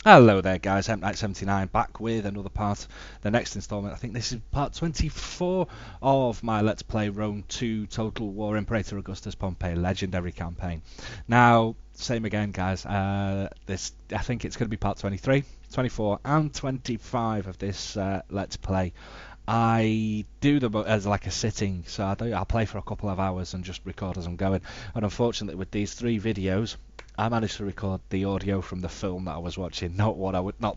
Hello there guys, M79 back with another part, the next installment. I think this is part 24 of my Let's Play Rome 2 Total War Imperator Augustus Pompey Legendary Campaign. Now, same again guys, I think it's going to be part 23, 24 and 25 of this Let's Play. I do them as like a sitting, so I'll play for a couple of hours and just record as I'm going. And unfortunately with these 3 videos, I managed to record the audio from the film that I was watching, not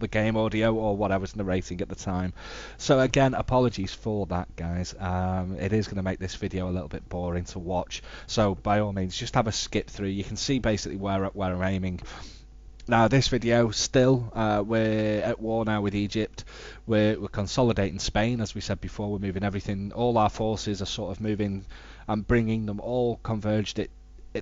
the game audio or what I was narrating at the time. So again, apologies for that, guys. It is going to make this video a little bit boring to watch. So by all means, just have a skip through. You can see basically where I'm aiming. Now this video, still, we're at war now with Egypt. We're consolidating Spain, as we said before. We're moving everything. All our forces are sort of moving and bringing them all converged.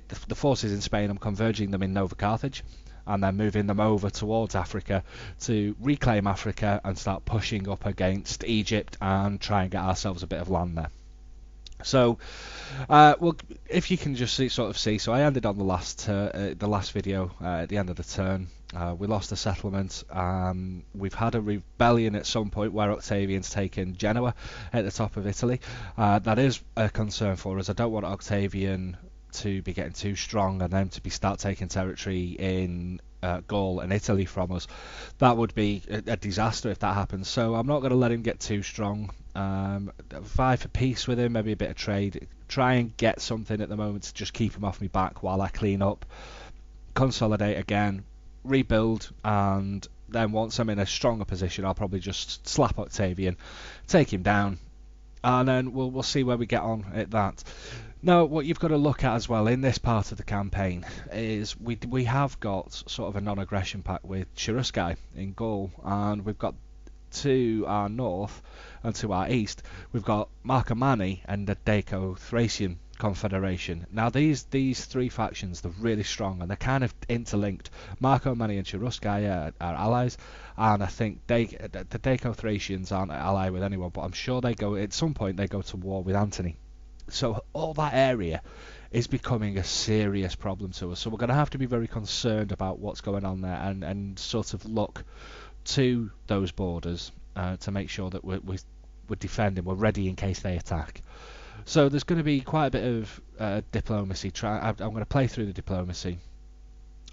The forces in Spain, I'm converging them in Nova Carthage, and then moving them over towards Africa to reclaim Africa and start pushing up against Egypt and try and get ourselves a bit of land there. So, well, if you can just see, so I ended on the last video at the end of the turn. We lost a settlement. We've had a rebellion at some point where Octavian's taken Genoa at the top of Italy. That is a concern for us. I don't want Octavian to be getting too strong and then to start taking territory in Gaul and Italy from us. That would be a disaster if that happens. So I'm not going to let him get too strong. Vie for peace with him, maybe a bit of trade. Try and get something at the moment to just keep him off my back while I clean up, consolidate again, rebuild, and then once I'm in a stronger position, I'll probably just slap Octavian, take him down, and then we'll see where we get on at that. Now, what you've got to look at as well in this part of the campaign is we have got sort of a non-aggression pact with Cherusci in Gaul, and we've got to our north and to our east, we've got Marcomanni and the Daco-Thracian Confederation. Now, these 3 factions, they're really strong and they're kind of interlinked. Marcomanni and Cherusci are allies, and I think the Daco-Thracians aren't allied with anyone, but I'm sure at some point they go to war with Antony. So all that area is becoming a serious problem to us. So we're going to have to be very concerned about what's going on there and sort of look to those borders to make sure that we're defending, we're ready in case they attack. So there's going to be quite a bit of diplomacy. I'm going to play through the diplomacy.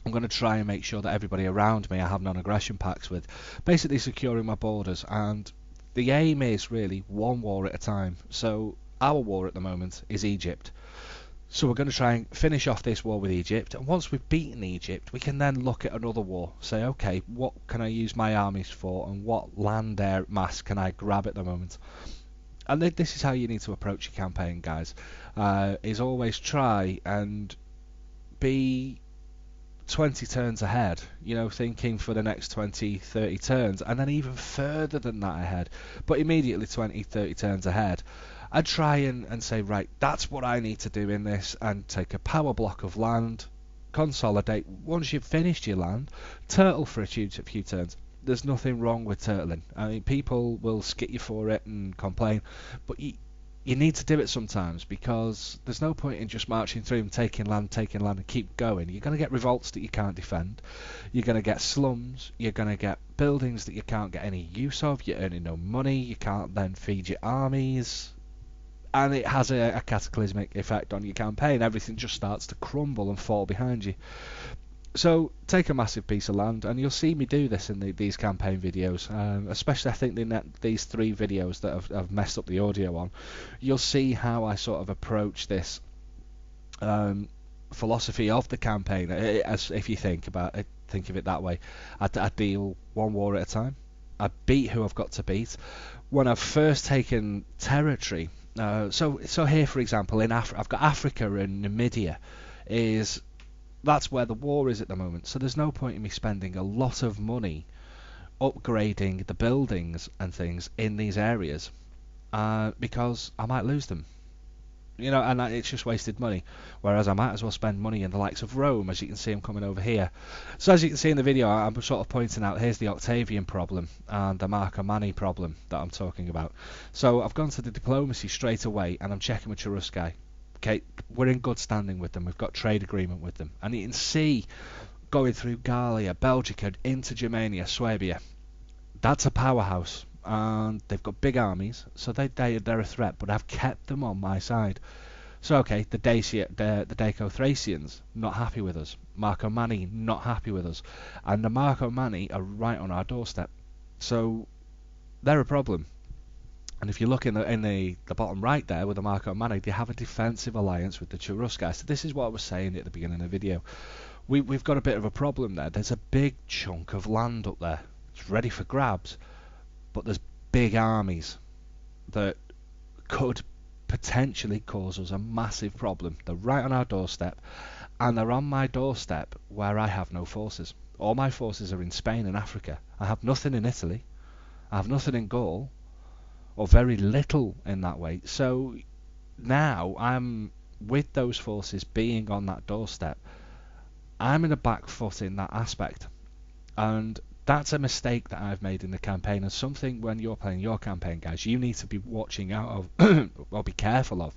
I'm going to try and make sure that everybody around me I have non-aggression pacts with, basically securing my borders, and the aim is really one war at a time. So our war at the moment is Egypt. So we're going to try and finish off this war with Egypt, and once we've beaten Egypt, we can then look at another war. Say, okay, what can I use my armies for, and what land air mass can I grab at the moment? And this is how you need to approach your campaign, guys. Is always try and be 20 turns ahead, you know, thinking for the next 20, 30 turns, and then even further than that ahead, but immediately 20, 30 turns ahead. I'd try and say, right, that's what I need to do in this, and take a power block of land, consolidate. Once you've finished your land, turtle for a few turns. There's nothing wrong with turtling. I mean, people will skit you for it and complain, but you need to do it sometimes, because there's no point in just marching through and taking land and keep going. You're going to get revolts that you can't defend. You're going to get slums. You're going to get buildings that you can't get any use of. You're earning no money. You can't then feed your armies. And it has a cataclysmic effect on your campaign. Everything just starts to crumble and fall behind you. So take a massive piece of land, and you'll see me do this in these campaign videos, especially I think these 3 videos that I've messed up the audio on. You'll see how I sort of approach this philosophy of the campaign, as if you think of it that way. I deal one war at a time. I beat who I've got to beat. When I've first taken territory, so here for example in I've got Africa and Numidia, that's where the war is at the moment. So there's no point in me spending a lot of money upgrading the buildings and things in these areas, because I might lose them. You know, and it's just wasted money. Whereas I might as well spend money in the likes of Rome, as you can see I'm coming over here. So as you can see in the video, I'm sort of pointing out, here's the Octavian problem and the Marcomanni problem that I'm talking about. So I've gone to the diplomacy straight away, and I'm checking with Cherusci. Okay, we're in good standing with them. We've got trade agreement with them, and you can see going through Gallia, Belgica, into Germania, Swabia. That's a powerhouse, and they've got big armies, so they're a threat, but I've kept them on my side. So okay, the Daco-Thracians not happy with us, Marcomanni not happy with us, and the Marcomanni are right on our doorstep, so they're a problem. And if you look in the bottom right there with the Marcomanni, they have a defensive alliance with the Cherusci. So this is what I was saying at the beginning of the video. We've got a bit of a problem there. There's a big chunk of land up there. It's ready for grabs, but there's big armies that could potentially cause us a massive problem. They're right on our doorstep, and they're on my doorstep where I have no forces. All my forces are in Spain and Africa. I have nothing in Italy. I have nothing in Gaul, or very little in that way. So now I'm, with those forces being on that doorstep, I'm in a back foot in that aspect, and that's a mistake that I've made in the campaign, and something when you're playing your campaign, guys, you need to be watching out of or be careful of.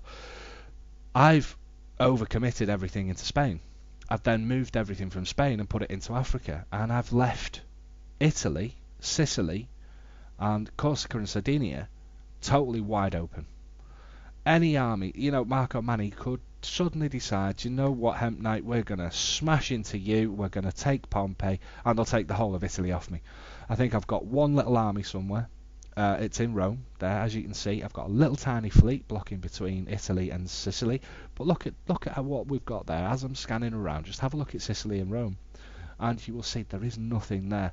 I've overcommitted everything into Spain. I've then moved everything from Spain and put it into Africa, and I've left Italy, Sicily, and Corsica and Sardinia totally wide open. Any army, Marcomanni could suddenly decide, you know what, Hemp Knight, we're going to smash into you, we're going to take Pompey, and they'll take the whole of Italy off me. I think I've got one little army somewhere. It's in Rome. There, as you can see, I've got a little tiny fleet blocking between Italy and Sicily. But look at what we've got there. As I'm scanning around, just have a look at Sicily and Rome, and you will see there is nothing there.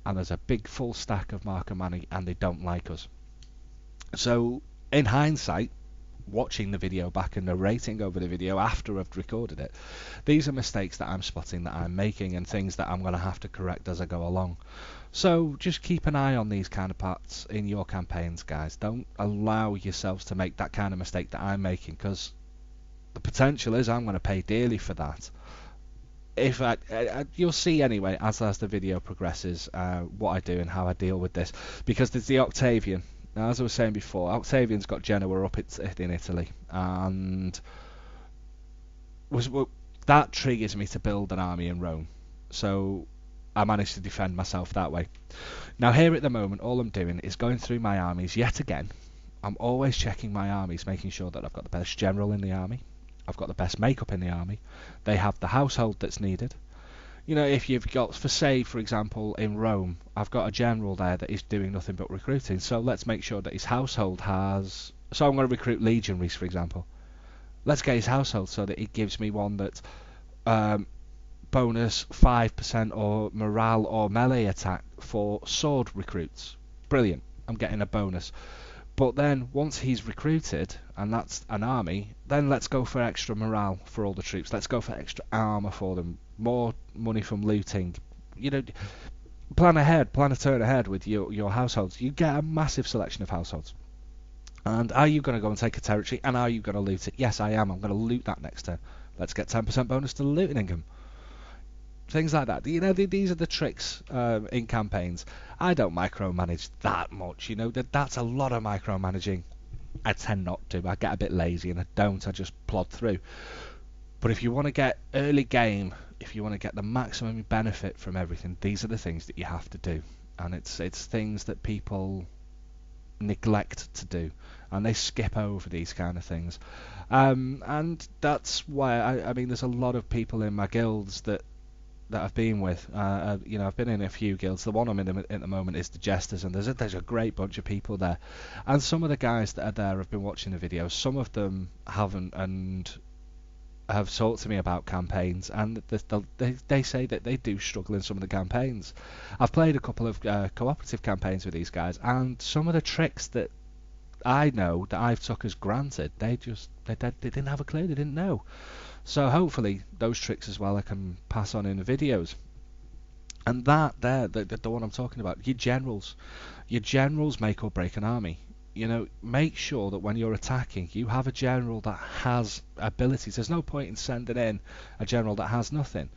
And there's a big full stack of Marcomanni, and they don't like us. So, in hindsight, watching the video back and narrating over the video after I've recorded it, these are mistakes that I'm spotting that I'm making, and things that I'm going to have to correct as I go along. So just keep an eye on these kind of parts in your campaigns, guys. Don't allow yourselves to make that kind of mistake that I'm making, because the potential is I'm going to pay dearly for that. If you'll see anyway as the video progresses what I do and how I deal with this, because there's the Octavian. Now, as I was saying before, Octavian's got Genoa up in Italy, and that triggers me to build an army in Rome. So I managed to defend myself that way. Now here at the moment, all I'm doing is going through my armies yet again. I'm always checking my armies, making sure that I've got the best general in the army, I've got the best makeup in the army, they have the household that's needed. If you've got, for example, in Rome, I've got a general there that is doing nothing but recruiting, so let's make sure that his household has... So I'm going to recruit legionaries, for example. Let's get his household so that it gives me one that's bonus 5% or morale or melee attack for sword recruits. Brilliant, I'm getting a bonus. But then once he's recruited, and that's an army, then let's go for extra morale for all the troops. Let's go for extra armour for them, more money from looting. Plan a turn ahead with your households. You get a massive selection of households. And are you going to go and take a territory, and are you going to loot it? Yes, I am. I'm going to loot that next turn. Let's get 10% bonus to the looting income. Things like that. These are the tricks in campaigns. I don't micromanage that much. That's a lot of micromanaging. I tend not to. I get a bit lazy and I don't. I just plod through. But if you want to get early game, if you want to get the maximum benefit from everything, these are the things that you have to do. And it's things that people neglect to do, and they skip over these kind of things. And that's why I mean there's a lot of people in my guilds that I've been with. I've been in a few guilds. The one I'm in at the moment is the Jesters, and there's a great bunch of people there. And some of the guys that are there have been watching the videos. Some of them haven't, and have talked to me about campaigns, and they say that they do struggle in some of the campaigns. I've played a couple of cooperative campaigns with these guys, and some of the tricks that I know that I've took as granted, they didn't have a clue, they didn't know. So hopefully those tricks as well I can pass on in the videos. And that there, the one I'm talking about, your generals make or break an army. Make sure that when you're attacking, you have a general that has abilities. There's no point in sending in a general that has nothing.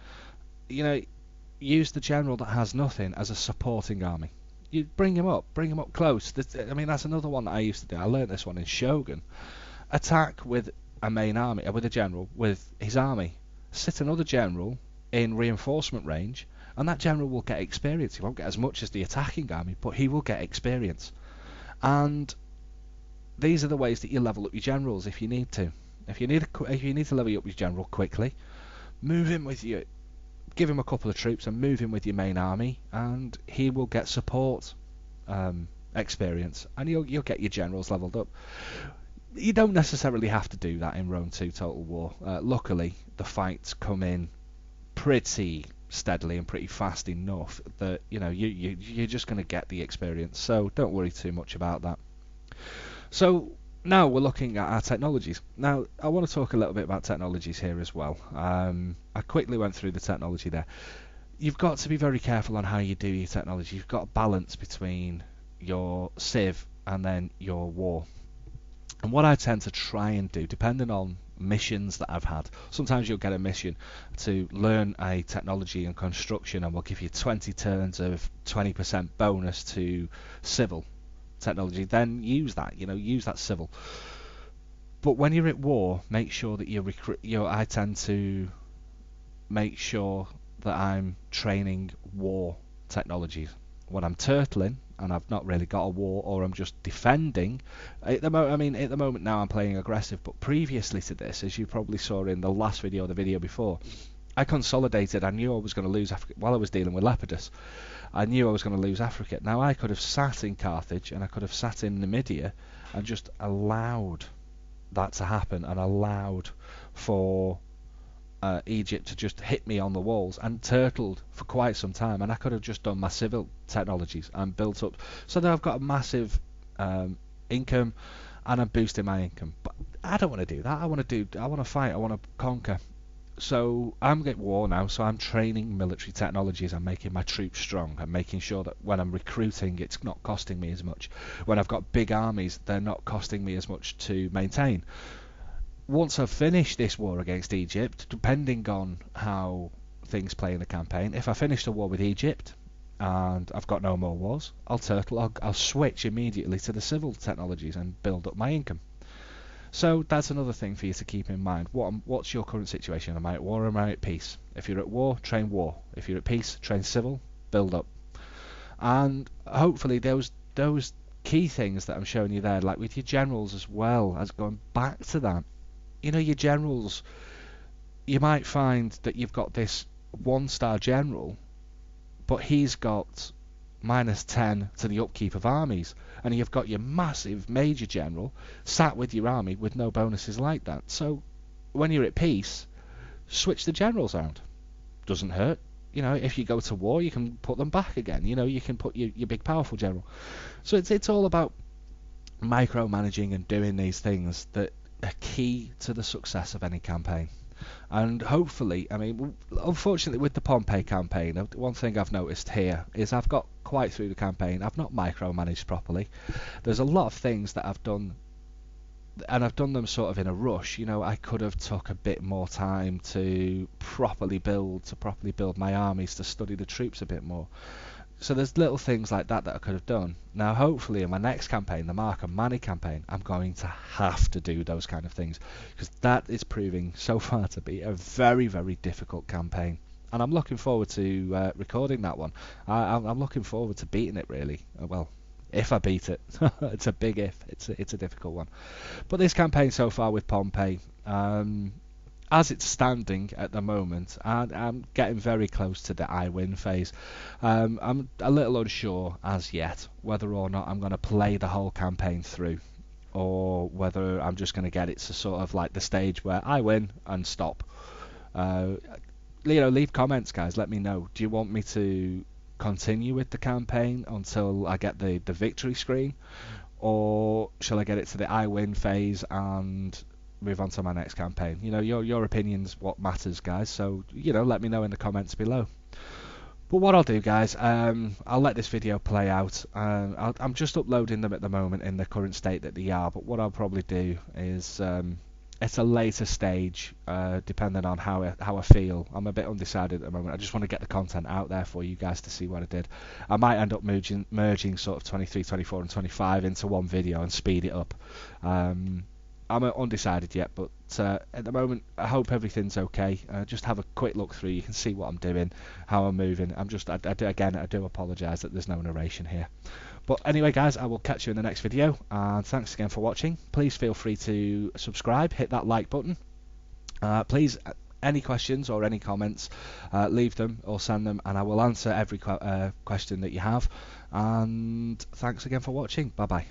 Use the general that has nothing as a supporting army. You bring him up close. That's another one that I used to do. I learned this one in Shogun. Attack with a main army, with a general, with his army. Sit another general in reinforcement range, and that general will get experience. He won't get as much as the attacking army, but he will get experience. And these are the ways that you level up your generals if you need to. If you need to level up your general quickly, move in with you. Give him a couple of troops and move in with your main army, and he will get support experience, and you'll get your generals leveled up. You don't necessarily have to do that in Rome 2 Total War. Luckily, the fights come in pretty steadily and pretty fast enough that you're just going to get the experience. So don't worry too much about that. So now we're looking at our technologies. Now I want to talk a little bit about technologies here as well. I quickly went through the technology there. You've got to be very careful on how you do your technology. You've got to balance between your civ and then your war. And what I tend to try and do, depending on missions that I've had, sometimes you'll get a mission to learn a technology and construction, and we'll give you 20 turns of 20% bonus to civil technology. Then use that, use that civil. But when you're at war, make sure that I tend to make sure that I'm training war technologies. When I'm turtling and I've not really got a war, or I'm just defending, at the moment now I'm playing aggressive, but previously to this, as you probably saw in the last video or the video before, I consolidated. I knew I was going to lose Africa while I was dealing with Lepidus. I knew I was going to lose Africa. Now I could have sat in Carthage and I could have sat in Numidia and just allowed that to happen, and allowed for Egypt to just hit me on the walls, and turtled for quite some time, and I could have just done my civil technologies and built up so that I've got a massive income, and I'm boosting my income. But I don't want to do that. I want to fight. I want to conquer. So I'm at war now, so I'm training military technologies. I'm making my troops strong. I'm making sure that when I'm recruiting, it's not costing me as much. When I've got big armies, they're not costing me as much to maintain. Once I've finished this war against Egypt, depending on how things play in the campaign, if I finish the war with Egypt and I've got no more wars, I'll switch immediately to the civil technologies and build up my income. So that's another thing for you to keep in mind. What's your current situation? Am I at war or am I at peace? If you're at war, train war. If you're at peace, train civil, build up. And hopefully those key things that I'm showing you there, like with your generals as well, as going back to that, your generals, you might find that you've got this 1-star general, but he's got -10 to the upkeep of armies, and you've got your massive major general sat with your army with no bonuses like that. So when you're at peace, switch the generals around. Doesn't hurt. If you go to war, you can put them back again. You can put your big powerful general. So it's all about micromanaging and doing these things that are key to the success of any campaign. And hopefully, unfortunately with the Pompey campaign, one thing I've noticed here is I've got quite through the campaign, I've not micromanaged properly. There's a lot of things that I've done, and I've done them sort of in a rush. I could have took a bit more time to properly build my armies, to study the troops a bit more. So there's little things like that I could have done. Now hopefully in my next campaign, the Mark and Manny campaign, I'm going to have to do those kind of things, because that is proving so far to be a very, very difficult campaign. And I'm looking forward to recording that one. I'm looking forward to beating it, really. Well, if I beat it. It's a big if. It's a difficult one. But this campaign so far with Pompey, as it's standing at the moment, and I'm getting very close to the I win phase. I'm a little unsure as yet whether or not I'm going to play the whole campaign through, or whether I'm just going to get it to sort of like the stage where I win and stop. Leave comments, guys. Let me know. Do you want me to continue with the campaign until I get the victory screen, or shall I get it to the I win phase and move on to my next campaign? Your opinion's what matters, guys. So let me know in the comments below. But what I'll do, guys, I'll let this video play out. I'm just uploading them at the moment in the current state that they are, but what I'll probably do is at a later stage, depending on how I feel. I'm a bit undecided at the moment. I just want to get the content out there for you guys to see what I did. I might end up merging sort of 23, 24 and 25 into one video and speed it up. I'm undecided yet, but at the moment I hope everything's okay. Just have a quick look through. You can see what I'm doing, how I'm moving. I do apologise that there's no narration here. But anyway, guys, I will catch you in the next video, and thanks again for watching. Please feel free to subscribe, hit that like button. Please, any questions or any comments, leave them or send them, and I will answer every question that you have. And thanks again for watching. Bye bye.